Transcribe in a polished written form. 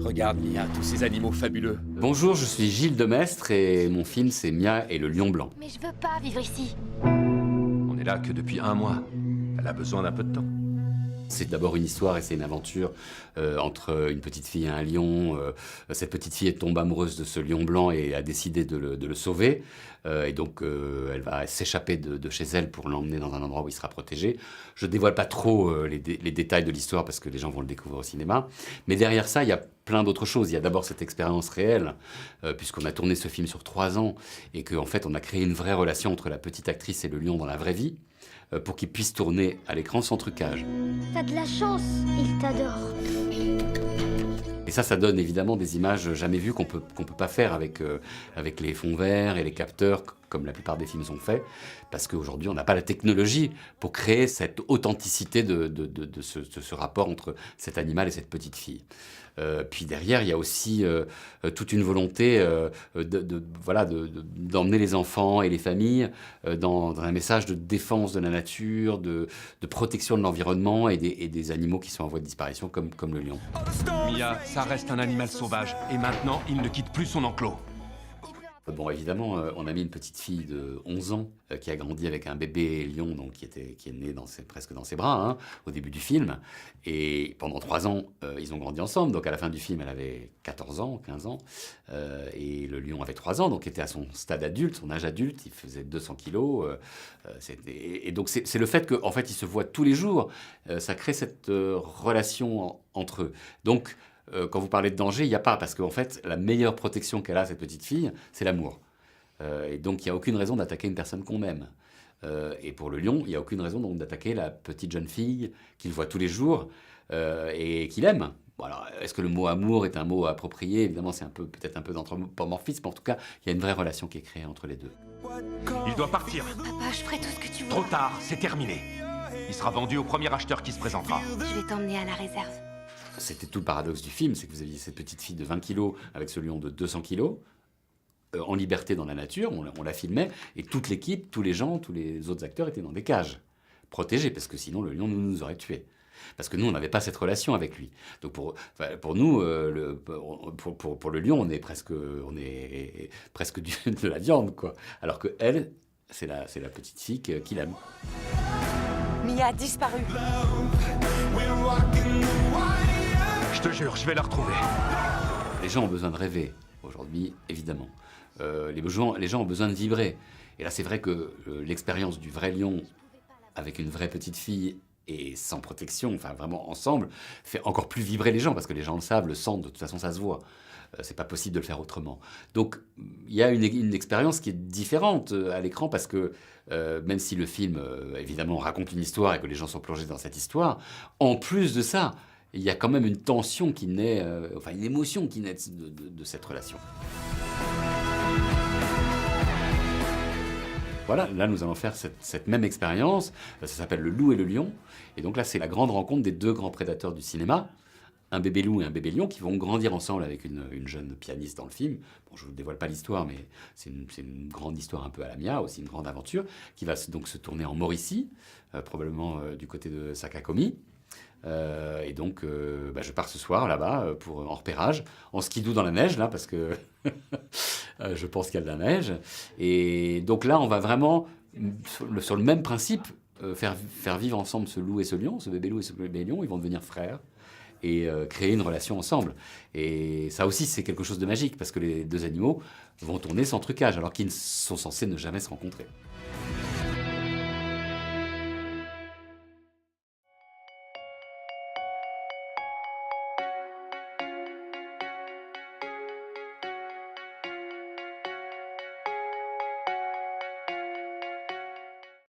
Regarde, Mia, tous ces animaux fabuleux. Bonjour, je suis Gilles Demestre et mon film c'est Mia et le lion blanc. Mais je veux pas vivre ici. On n'est là que depuis 1 mois. Elle a besoin d'un peu de temps. C'est d'abord une histoire et c'est une aventure entre une petite fille et un lion. Cette petite fille tombe amoureuse de ce lion blanc et a décidé de le sauver. Et donc elle va s'échapper de chez elle pour l'emmener dans un endroit où il sera protégé. Je ne dévoile pas trop les détails de l'histoire parce que les gens vont le découvrir au cinéma. Mais derrière ça, il y a plein d'autres choses. Il y a d'abord cette expérience réelle, puisqu'on a tourné ce film sur 3 ans et qu'en fait on a créé une vraie relation entre la petite actrice et le lion dans la vraie vie, pour qu'il puisse tourner à l'écran sans trucage. T'as de la chance, il t'adore. Et ça donne évidemment des images jamais vues qu'on peut pas faire avec les fonds verts et les capteurs, comme la plupart des films sont faits, parce qu'aujourd'hui on n'a pas la technologie pour créer cette authenticité de ce rapport entre cet animal et cette petite fille. Puis derrière, il y a aussi toute une volonté d'emmener les enfants et les familles dans un message de défense de la nature, de protection de l'environnement et des animaux qui sont en voie de disparition, comme le lion. Mia, ça reste un animal sauvage. Et maintenant, il ne quitte plus son enclos. Bon, évidemment, on a mis une petite fille de 11 ans qui a grandi avec un bébé lion donc, qui est né presque dans ses bras hein, au début du film. Et pendant 3 ans, ils ont grandi ensemble. Donc à la fin du film, elle avait 14 ans, 15 ans. Et le lion avait 3 ans, donc était à son stade adulte, son âge adulte. Il faisait 200 kilos. Et donc c'est le fait qu'en fait, ils se voient tous les jours. Ça crée cette relation entre eux. Donc, quand vous parlez de danger, il n'y a pas, parce qu'en fait, la meilleure protection qu'elle a, cette petite fille, c'est l'amour. Et donc, il n'y a aucune raison d'attaquer une personne qu'on aime. Et pour le lion, il n'y a aucune raison donc d'attaquer la petite jeune fille qu'il voit tous les jours et qu'il aime. Bon, alors, est-ce que le mot amour est un mot approprié? Évidemment, c'est peut-être un peu d'anthropomorphisme, mais en tout cas, il y a une vraie relation qui est créée entre les deux. Il doit partir. Papa, je ferai tout ce que tu veux. Trop tard, c'est terminé. Il sera vendu au premier acheteur qui se présentera. Je vais t'emmener à la réserve. C'était tout le paradoxe du film, c'est que vous aviez cette petite fille de 20 kilos avec ce lion de 200 kilos, en liberté dans la nature, on la filmait, et toute l'équipe, tous les gens, tous les autres acteurs étaient dans des cages, protégés, parce que sinon le lion nous aurait tués. Parce que nous, on n'avait pas cette relation avec lui. Donc pour nous, pour le lion, on est presque de la viande, quoi. Alors que elle, c'est la petite fille qu'il aime. Mia a disparu. Je te jure, je vais la retrouver. Les gens ont besoin de rêver, aujourd'hui, évidemment. Les gens ont besoin de vibrer. Et là, c'est vrai que l'expérience du vrai lion avec une vraie petite fille et sans protection, enfin vraiment ensemble, fait encore plus vibrer les gens, parce que les gens le savent, le sentent, de toute façon ça se voit. C'est pas possible de le faire autrement. Donc il y a une expérience qui est différente à l'écran, parce que même si le film, évidemment, raconte une histoire et que les gens sont plongés dans cette histoire, en plus de ça, il y a quand même une tension qui naît, une émotion qui naît de cette relation. Voilà, là nous allons faire cette même expérience, ça s'appelle Le loup et le lion, et donc là c'est la grande rencontre des 2 grands prédateurs du cinéma, un bébé loup et un bébé lion qui vont grandir ensemble avec une jeune pianiste dans le film. Bon, je ne vous dévoile pas l'histoire, mais c'est une grande histoire un peu à la Mia, aussi une grande aventure, qui va donc se tourner en Mauricie, probablement du côté de Sakakomi. Et donc, je pars ce soir là-bas en repérage, en skidoo dans la neige, là, parce que je pense qu'il y a de la neige. Et donc là, on va vraiment, sur le même principe, faire vivre ensemble ce loup et ce lion, ce bébé loup et ce bébé lion. Ils vont devenir frères et créer une relation ensemble. Et ça aussi, c'est quelque chose de magique, parce que les 2 animaux vont tourner sans trucage, alors qu'ils sont censés ne jamais se rencontrer.